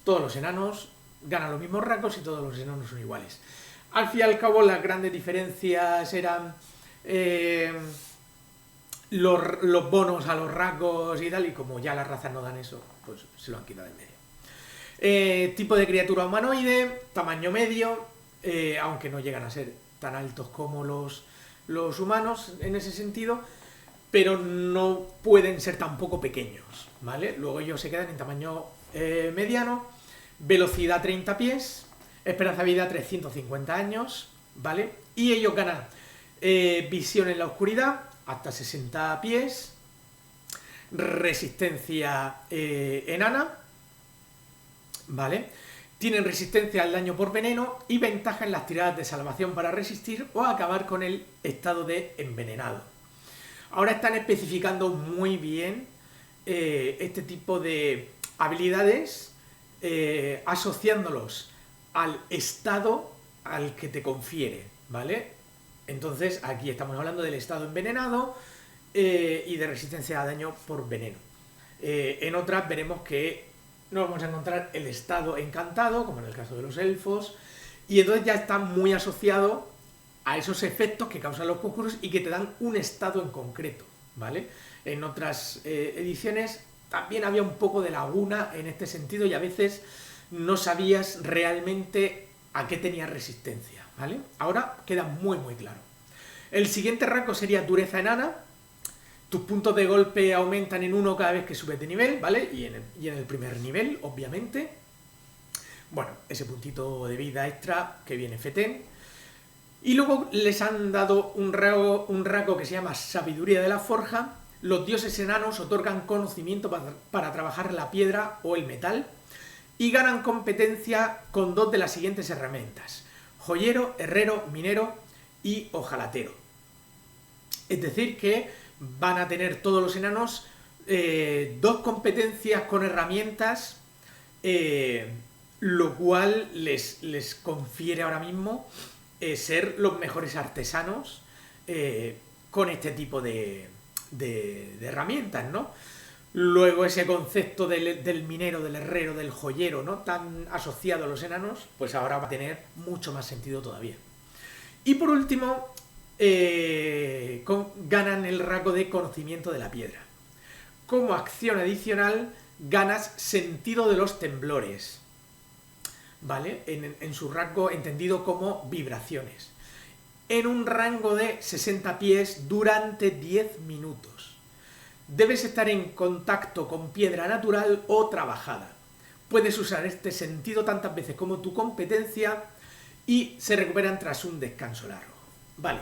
Todos los enanos ganan los mismos rasgos y todos los enanos son iguales. Al fin y al cabo las grandes diferencias eran los bonos a los rasgos y tal, y como ya las razas no dan eso, pues se lo han quitado en medio. Tipo de criatura humanoide, tamaño medio, aunque no llegan a ser tan altos como los humanos en ese sentido, pero no pueden ser tampoco pequeños, ¿vale? Luego ellos se quedan en tamaño mediano, velocidad 30 pies, esperanza de vida 350 años, ¿vale? Y ellos ganan visión en la oscuridad, hasta 60 pies, resistencia enana, ¿vale? Tienen resistencia al daño por veneno y ventaja en las tiradas de salvación para resistir o acabar con el estado de envenenado. Ahora están especificando muy bien este tipo de habilidades, asociándolos al estado al que te confiere, ¿vale? Entonces aquí estamos hablando del estado envenenado y de resistencia a daño por veneno. En otras veremos que nos vamos a encontrar el estado encantado, como en el caso de los elfos, y entonces ya está muy asociado a esos efectos que causan los conjuros y que te dan un estado en concreto, ¿vale? En otras ediciones también había un poco de laguna en este sentido y a veces no sabías realmente a qué tenía resistencia, ¿vale? Ahora queda muy muy claro. El siguiente rango sería dureza enana. Tus puntos de golpe aumentan en 1 cada vez que subes de nivel, ¿vale? Y en el primer nivel, obviamente. Bueno, ese puntito de vida extra que viene Feten. Y luego les han dado un rango que se llama Sabiduría de la Forja. Los dioses enanos otorgan conocimiento para trabajar la piedra o el metal y ganan competencia con 2 de las siguientes herramientas: joyero, herrero, minero y ojalatero. Es decir, que van a tener todos los enanos dos competencias con herramientas, lo cual les confiere ahora mismo ser los mejores artesanos con este tipo de herramientas, ¿no? Luego ese concepto del minero, del herrero, del joyero, ¿no?, tan asociado a los enanos, pues ahora va a tener mucho más sentido todavía. Y por último, ganan el rasgo de conocimiento de la piedra. Como acción adicional, ganas sentido de los temblores, ¿vale? En su rasgo entendido como vibraciones. En un rango de 60 pies durante 10 minutos. Debes estar en contacto con piedra natural o trabajada. Puedes usar este sentido tantas veces como tu competencia y se recuperan tras un descanso largo. Vale.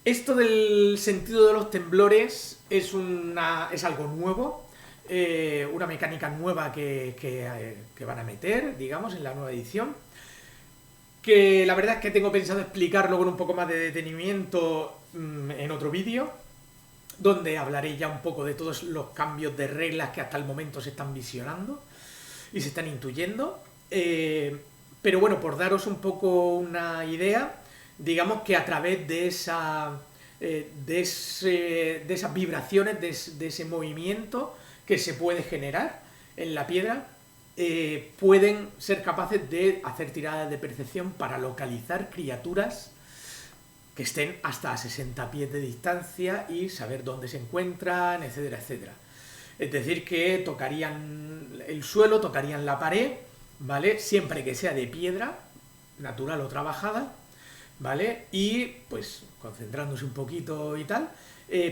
Esto del sentido de los temblores es algo nuevo, una mecánica nueva que van a meter, digamos, en la nueva edición. Que la verdad es que tengo pensado explicarlo con un poco más de detenimiento en otro vídeo, donde hablaré ya un poco de todos los cambios de reglas que hasta el momento se están visionando y se están intuyendo. Pero bueno, por daros un poco una idea, digamos que a través de esas vibraciones, de ese movimiento que se puede generar en la piedra, pueden ser capaces de hacer tiradas de percepción para localizar criaturas que estén hasta a 60 pies de distancia y saber dónde se encuentran, etcétera, etcétera. Es decir, que tocarían el suelo, tocarían la pared, ¿vale? Siempre que sea de piedra, natural o trabajada, ¿vale? Y, pues, concentrándose un poquito y tal,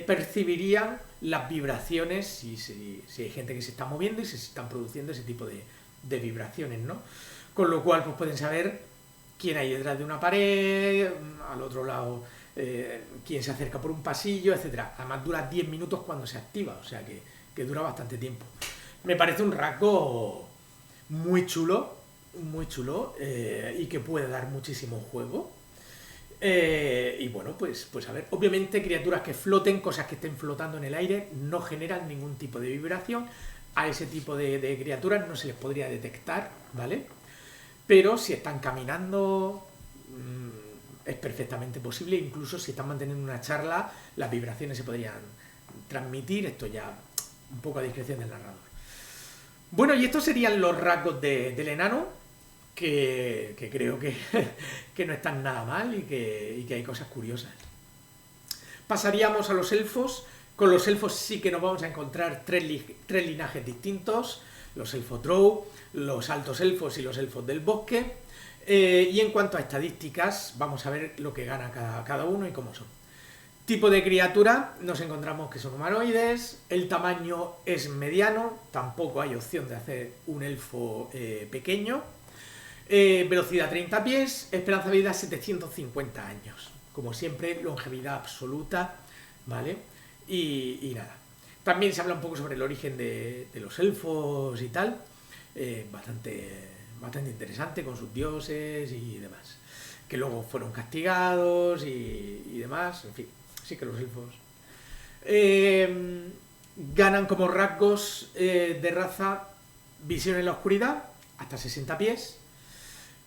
percibirían las vibraciones, si hay gente que se está moviendo y se están produciendo ese tipo de vibraciones, ¿no? Con lo cual, pues pueden saber quién hay detrás de una pared, al otro lado quién se acerca por un pasillo, etcétera. Además dura 10 minutos cuando se activa, o sea que dura bastante tiempo. Me parece un rasgo muy chulo y que puede dar muchísimo juego. Y bueno, pues a ver, obviamente criaturas que floten, cosas que estén flotando en el aire, no generan ningún tipo de vibración. A ese tipo de criaturas no se les podría detectar, ¿vale? Pero si están caminando es perfectamente posible, incluso si están manteniendo una charla, las vibraciones se podrían transmitir, esto ya un poco a discreción del narrador. Bueno, y estos serían los rasgos del enano, que creo que no están nada mal y que hay cosas curiosas. Pasaríamos a los elfos. Con los elfos sí que nos vamos a encontrar tres linajes distintos: los elfos drow, los altos elfos y los elfos del bosque. Y en cuanto a estadísticas, vamos a ver lo que gana cada uno y cómo son. Tipo de criatura, nos encontramos que son humanoides, el tamaño es mediano, tampoco hay opción de hacer un elfo pequeño. Velocidad 30 pies, esperanza de vida 750 años. Como siempre, longevidad absoluta, ¿vale? Y nada. También se habla un poco sobre el origen de los elfos y tal. Bastante interesante, con sus dioses y demás. Que luego fueron castigados y demás. En fin, sí que los elfos ganan como rasgos de raza visión en la oscuridad, hasta 60 pies.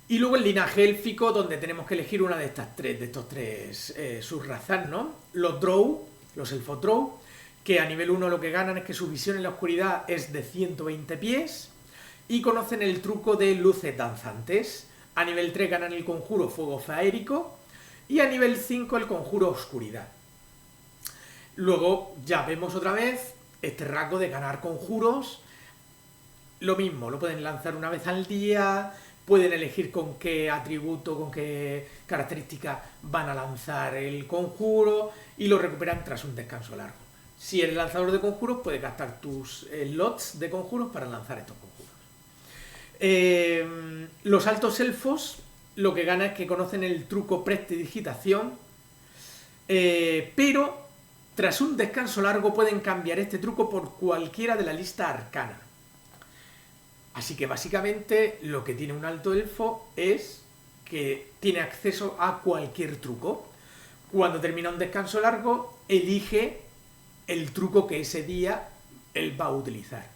Y luego el linaje élfico, donde tenemos que elegir una de estos tres subrazas, ¿no? Los drow, los elfos drow, que a nivel 1 lo que ganan es que su visión en la oscuridad es de 120 pies y conocen el truco de luces danzantes. A nivel 3 ganan el conjuro fuego faérico y a nivel 5 el conjuro oscuridad. Luego ya vemos otra vez este rasgo de ganar conjuros. Lo mismo, lo pueden lanzar una vez al día, pueden elegir con qué atributo, con qué característica van a lanzar el conjuro y lo recuperan tras un descanso largo. Si eres lanzador de conjuros, puedes gastar tus slots de conjuros para lanzar estos conjuros. Los altos elfos lo que ganan es que conocen el truco prestidigitación, pero tras un descanso largo pueden cambiar este truco por cualquiera de la lista arcana. Así que básicamente lo que tiene un alto elfo es que tiene acceso a cualquier truco. Cuando termina un descanso largo, elige el truco que ese día él va a utilizar.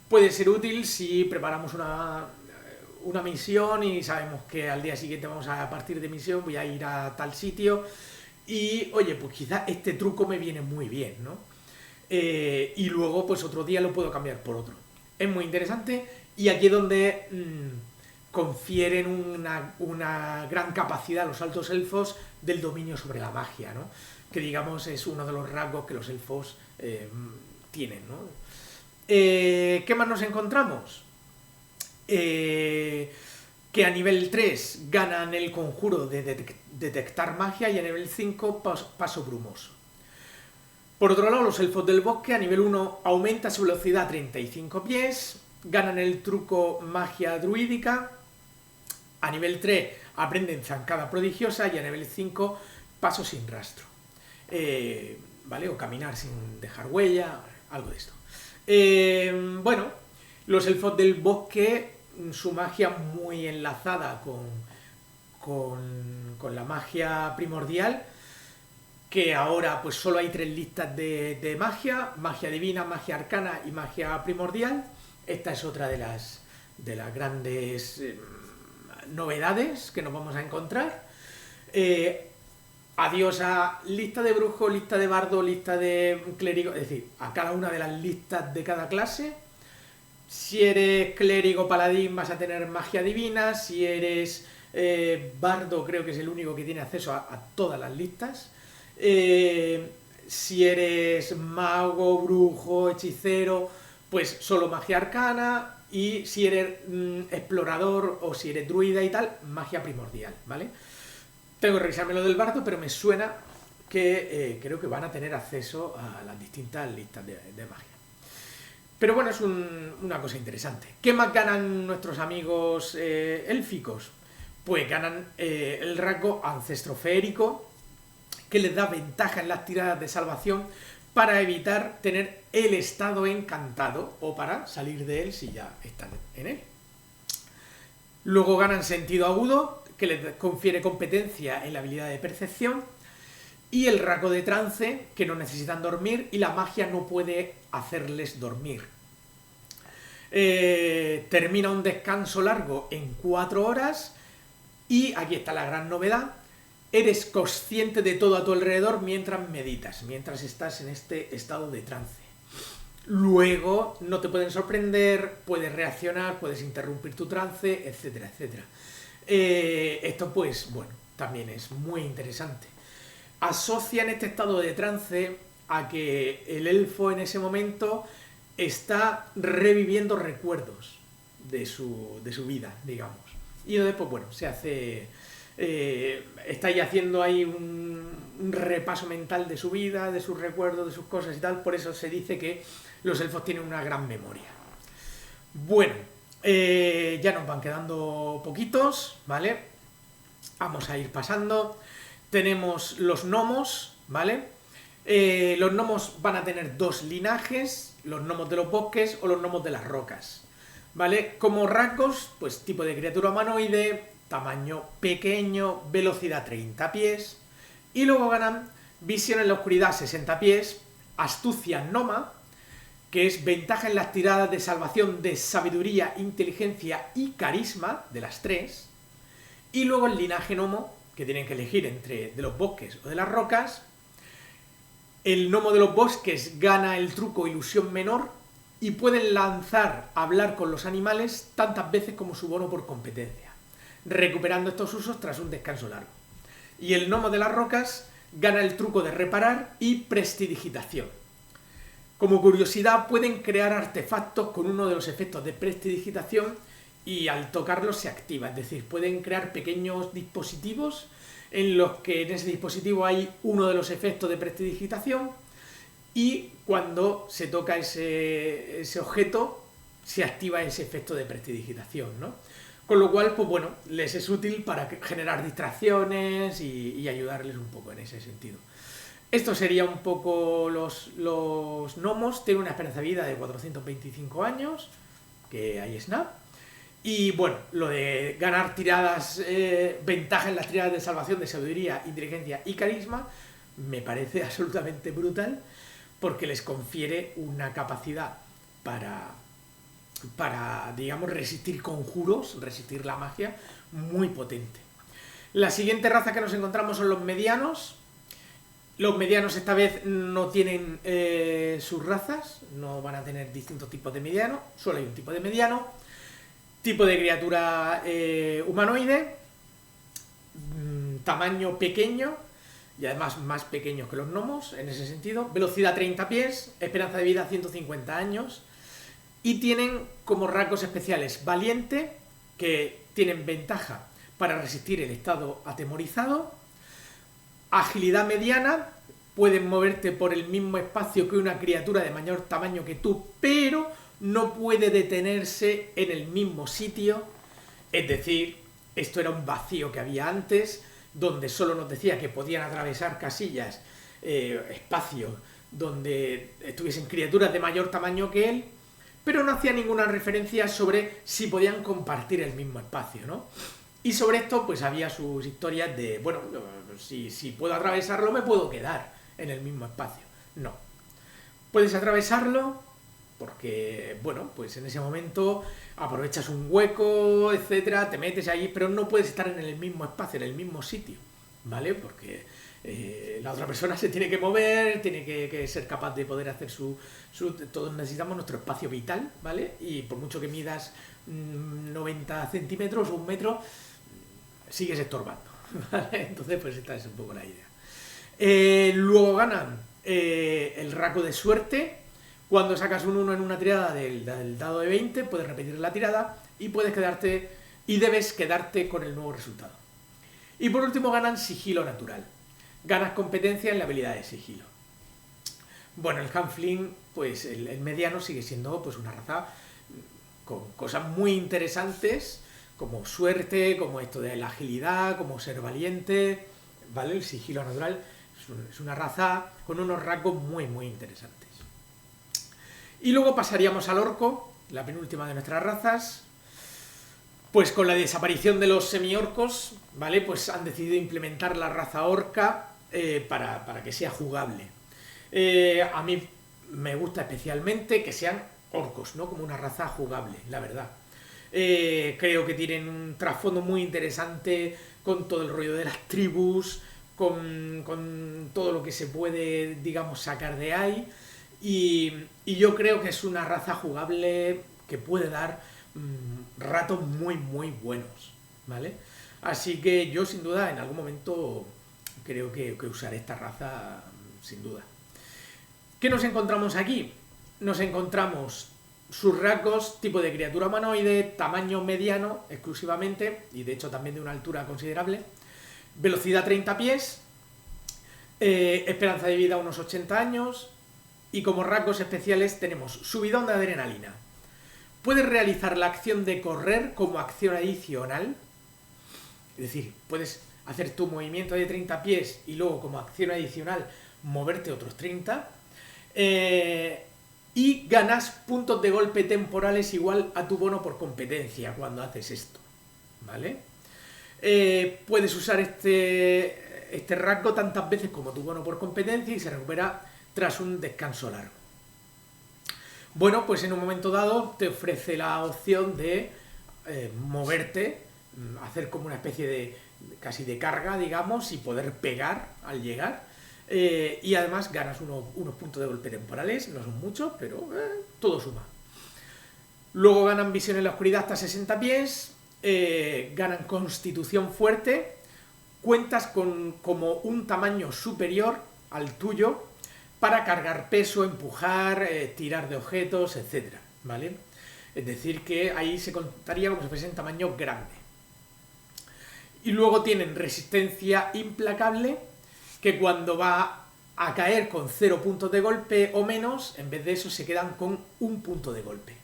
Puede ser útil si preparamos una misión y sabemos que al día siguiente vamos a partir de misión, voy a ir a tal sitio y, oye, pues quizás este truco me viene muy bien, ¿no? Y luego, pues otro día lo puedo cambiar por otro. Es muy interesante y aquí es donde confieren una gran capacidad a los altos elfos del dominio sobre la magia, ¿no? Que digamos es uno de los rasgos que los elfos tienen, ¿no? ¿Qué más nos encontramos? Que a nivel 3 ganan el conjuro de detectar magia y a nivel 5 paso brumoso. Por otro lado, los elfos del bosque a nivel 1 aumenta su velocidad a 35 pies, ganan el truco magia druídica, a nivel 3 aprenden zancada prodigiosa y a nivel 5 paso sin rastro. ¿Vale? O caminar sin dejar huella, algo de esto. Bueno, los elfos del bosque, su magia muy enlazada con la magia primordial, que ahora pues solo hay 3 listas de magia divina, magia arcana y magia primordial. Esta es otra de las grandes novedades que nos vamos a encontrar. Adiós a lista de brujo, lista de bardo, lista de clérigo, es decir, a cada una de las listas de cada clase. Si eres clérigo paladín vas a tener magia divina, si eres bardo creo que es el único que tiene acceso a todas las listas. Si eres mago, brujo, hechicero, pues solo magia arcana, y si eres explorador o si eres druida y tal, magia primordial, ¿vale? Tengo que revisarme lo del bardo, pero me suena que creo que van a tener acceso a las distintas listas de magia. Pero bueno, es una cosa interesante. ¿Qué más ganan nuestros amigos élficos? Pues ganan el rasgo ancestroférico, que les da ventaja en las tiradas de salvación para evitar tener el estado encantado o para salir de él si ya están en él. Luego ganan sentido agudo, que les confiere competencia en la habilidad de percepción, y el rasgo de trance, que no necesitan dormir y la magia no puede hacerles dormir. Termina un descanso largo en 4 horas y aquí está la gran novedad: eres consciente de todo a tu alrededor mientras meditas, mientras estás en este estado de trance. Luego no te pueden sorprender, puedes reaccionar, puedes interrumpir tu trance, etcétera, etcétera. Esto pues, bueno, también es muy interesante. Asocian este estado de trance a que el elfo en ese momento está reviviendo recuerdos de su vida, digamos. Y después, bueno, se hace... estáis haciendo ahí un repaso mental de su vida, de sus recuerdos, de sus cosas y tal. Por eso se dice que los elfos tienen una gran memoria. Bueno, ya nos van quedando poquitos, ¿vale? Vamos a ir pasando. Tenemos los gnomos, ¿vale? Los gnomos van a tener 2 linajes: los gnomos de los bosques o los gnomos de las rocas, ¿vale? Como rasgos, pues tipo de criatura humanoide, tamaño pequeño, velocidad 30 pies, y luego ganan visión en la oscuridad 60 pies, astucia gnoma, que es ventaja en las tiradas de salvación de sabiduría, inteligencia y carisma, de las 3, y luego el linaje gnomo, que tienen que elegir entre de los bosques o de las rocas. El gnomo de los bosques gana el truco ilusión menor y pueden lanzar hablar con los animales tantas veces como su bono por competencia, recuperando estos usos tras un descanso largo. Y el gnomo de las rocas gana el truco de reparar y prestidigitación. Como curiosidad, pueden crear artefactos con uno de los efectos de prestidigitación y al tocarlos se activa, es decir, pueden crear pequeños dispositivos en los que en ese dispositivo hay uno de los efectos de prestidigitación, y cuando se toca ese objeto se activa ese efecto de prestidigitación, ¿no? Con lo cual, pues bueno, les es útil para generar distracciones y ayudarles un poco en ese sentido. Esto sería un poco los gnomos. Tienen una esperanza de vida de 425 años, que ahí está. Y bueno, lo de ganar tiradas, ventaja en las tiradas de salvación de sabiduría, inteligencia y carisma, me parece absolutamente brutal, porque les confiere una capacidad para, digamos, resistir conjuros, resistir la magia, muy potente. La siguiente raza que nos encontramos son los medianos. Los medianos esta vez no tienen sus razas, no van a tener distintos tipos de mediano, solo hay un tipo de mediano. Tipo de criatura humanoide, tamaño pequeño, y además más pequeños que los gnomos en ese sentido. Velocidad 30 pies, esperanza de vida 150 años. Y tienen como rasgos especiales valiente, que tienen ventaja para resistir el estado atemorizado. Agilidad mediana, pueden moverte por el mismo espacio que una criatura de mayor tamaño que tú, pero no puede detenerse en el mismo sitio. Es decir, esto era un vacío que había antes, donde solo nos decía que podían atravesar casillas, espacios, donde estuviesen criaturas de mayor tamaño que él, pero no hacía ninguna referencia sobre si podían compartir el mismo espacio, ¿no? Y sobre esto, pues había sus historias de, bueno, si puedo atravesarlo, me puedo quedar en el mismo espacio. No. Puedes atravesarlo porque, bueno, pues en ese momento aprovechas un hueco, etcétera, te metes ahí, pero no puedes estar en el mismo espacio, en el mismo sitio, ¿vale? Porque la otra persona se tiene que mover, tiene que ser capaz de poder hacer todos necesitamos nuestro espacio vital, ¿vale? Y por mucho que midas 90 centímetros o 1 metro, sigues estorbando, ¿vale? Entonces, pues esta es un poco la idea. Luego ganan el raco de suerte. Cuando sacas un 1 en una tirada del dado de 20, puedes repetir la tirada y debes quedarte con el nuevo resultado. Y por último ganan sigilo natural. Ganas competencia en la habilidad de sigilo. Bueno, el Halfling, pues el mediano sigue siendo pues una raza con cosas muy interesantes, como suerte, como esto de la agilidad, como ser valiente, ¿vale? El sigilo natural es una raza con unos rasgos muy, muy interesantes. Y luego pasaríamos al orco, la penúltima de nuestras razas. Pues con la desaparición de los semiorcos, ¿vale? Pues han decidido implementar la raza orca para que sea jugable. A mí me gusta especialmente que sean orcos, ¿no? Como una raza jugable, la verdad. Creo que tienen un trasfondo muy interesante con todo el rollo de las tribus, con todo lo que se puede, digamos, sacar de ahí. Y yo creo que es una raza jugable que puede dar ratos muy, muy buenos, ¿vale? Así que yo, sin duda, en algún momento creo que usaré esta raza, sin duda. ¿Qué nos encontramos aquí? Nos encontramos sus rasgos, tipo de criatura humanoide, tamaño mediano exclusivamente, y de hecho también de una altura considerable, velocidad 30 pies, esperanza de vida unos 80 años, y como rasgos especiales tenemos subidón de adrenalina. Puedes realizar la acción de correr como acción adicional, es decir, puedes hacer tu movimiento de 30 pies y luego como acción adicional moverte otros 30, y ganas puntos de golpe temporales igual a tu bono por competencia cuando haces esto, ¿vale? Puedes usar este rasgo tantas veces como tu bono por competencia y se recupera tras un descanso largo. Bueno, pues en un momento dado te ofrece la opción de moverte, hacer como una especie de casi de carga, digamos, y poder pegar al llegar. Y además ganas unos puntos de golpe temporales, no son muchos, pero todo suma. Luego ganan visión en la oscuridad hasta 60 pies, ganan constitución fuerte, cuentas con como un tamaño superior al tuyo para cargar peso, empujar, tirar de objetos, etc. ¿Vale? Es decir, que ahí se contaría como si fuese en tamaño grande. Y luego tienen resistencia implacable, que cuando va a caer con 0 puntos de golpe o menos, en vez de eso se quedan con 1 punto de golpe.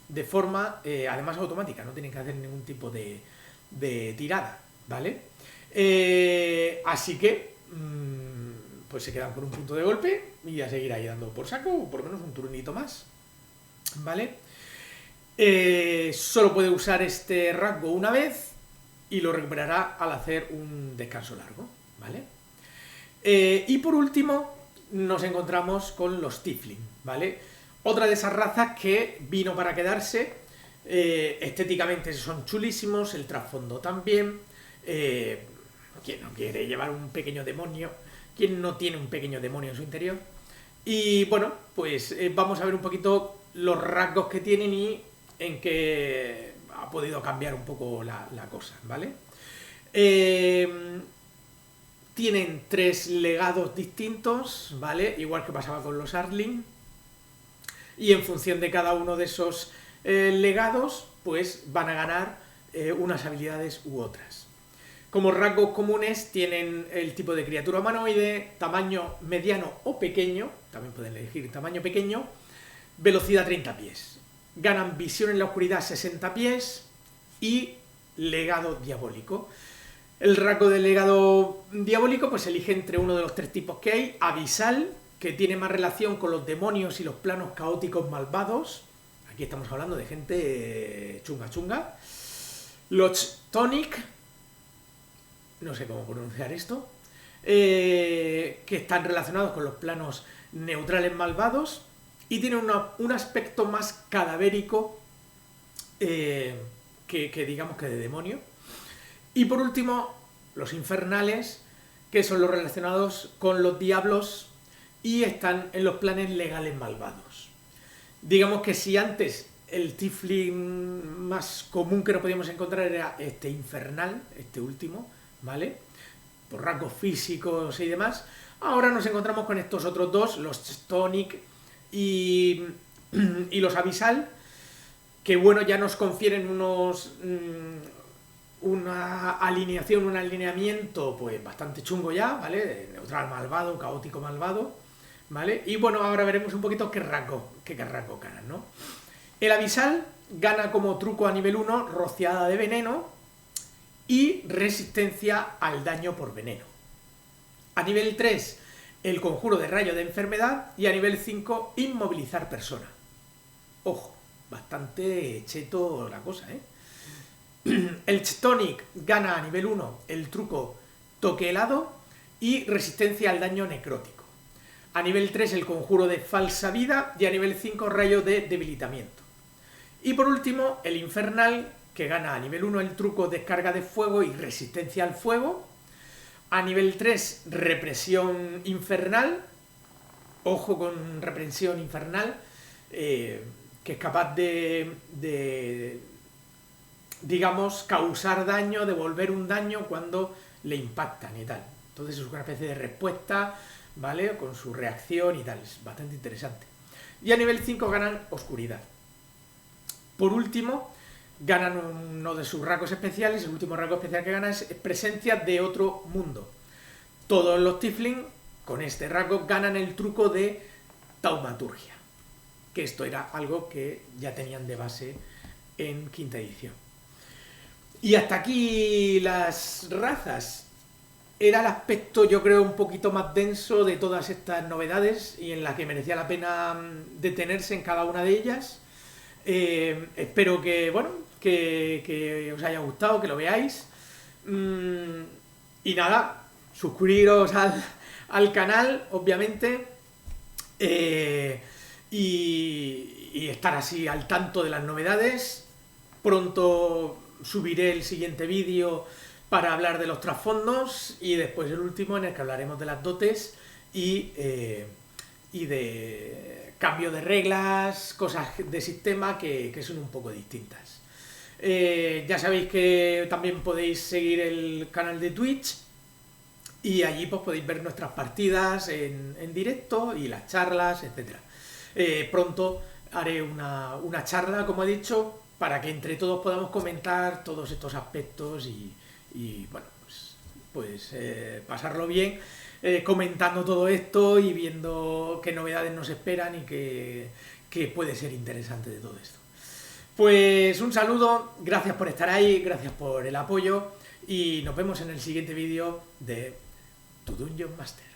De forma, además automática, no tienen que hacer ningún tipo de tirada, ¿vale? Así que, pues se quedan con 1 punto de golpe y a seguir ahí dando por saco, o por lo menos un turnito más, ¿vale? Solo puede usar este rasgo una vez y lo recuperará al hacer un descanso largo, ¿vale? Y por último nos encontramos con los Tiefling, ¿vale? Otra de esas razas que vino para quedarse. Estéticamente son chulísimos, el trasfondo también. ¿Quién no quiere llevar un pequeño demonio? ¿Quién no tiene un pequeño demonio en su interior? Y bueno, pues vamos a ver un poquito los rasgos que tienen y en qué ha podido cambiar un poco la cosa, ¿vale? Tienen 3 legados distintos, ¿vale? Igual que pasaba con los Arling. Y en función de cada uno de esos legados, pues van a ganar unas habilidades u otras. Como rasgos comunes tienen el tipo de criatura humanoide, tamaño mediano o pequeño, también pueden elegir tamaño pequeño, velocidad 30 pies. Ganan visión en la oscuridad 60 pies y legado diabólico. El rasgo del legado diabólico pues elige entre uno de los 3 tipos que hay. Abisal, que tiene más relación con los demonios y los planos caóticos malvados. Aquí estamos hablando de gente chunga chunga. Los Tonic, no sé cómo pronunciar esto, que están relacionados con los planos neutrales malvados y tienen un aspecto más cadavérico que digamos que de demonio. Y por último, los infernales, que son los relacionados con los diablos y están en los planes legales malvados. Digamos que si antes el Tiefling más común que nos podíamos encontrar era este infernal, este último, ¿vale? Por rasgos físicos y demás, ahora nos encontramos con estos otros dos, los Tonic y los Abisal, que bueno, ya nos confieren una alineación, un alineamiento pues bastante chungo ya, ¿vale? Neutral malvado, caótico malvado, ¿vale? Y bueno, ahora veremos un poquito qué rasgo ganan, ¿no? El Abisal gana como truco a nivel 1 rociada de veneno y resistencia al daño por veneno. A nivel 3, el conjuro de rayo de enfermedad y a nivel 5, inmovilizar persona. Ojo, bastante cheto la cosa, ¿eh? El Tonic gana a nivel 1 el truco toque helado y resistencia al daño necrótico. A nivel 3 el conjuro de falsa vida y a nivel 5 rayo de debilitamiento. Y por último el infernal, que gana a nivel 1 el truco descarga de fuego y resistencia al fuego. A nivel 3 represión infernal. Ojo con represión infernal, que es capaz de digamos, causar daño, devolver un daño cuando le impactan y tal. Entonces es una especie de respuesta, ¿vale? Con su reacción y tal. Es bastante interesante. Y a nivel 5 ganan oscuridad. Por último, ganan uno de sus rasgos especiales. El último rasgo especial que gana es presencia de otro mundo. Todos los Tiefling con este rasgo ganan el truco de taumaturgia. Que esto era algo que ya tenían de base en quinta edición. Y hasta aquí las razas. Era el aspecto, yo creo, un poquito más denso de todas estas novedades y en la que merecía la pena detenerse en cada una de ellas. Espero que, bueno, que os haya gustado, que lo veáis. Y nada, suscribiros al canal, obviamente. Y estar así al tanto de las novedades. Pronto subiré el siguiente vídeo para hablar de los trasfondos y después el último en el que hablaremos de las dotes y de cambio de reglas, cosas de sistema que son un poco distintas. Ya sabéis que también podéis seguir el canal de Twitch y allí pues podéis ver nuestras partidas en directo y las charlas, etc. Pronto haré una charla, como he dicho, para que entre todos podamos comentar todos estos aspectos y bueno, pues pasarlo bien comentando todo esto y viendo qué novedades nos esperan y qué puede ser interesante de todo esto. Pues un saludo, gracias por estar ahí, gracias por el apoyo y nos vemos en el siguiente vídeo de Tu Dungeon Master.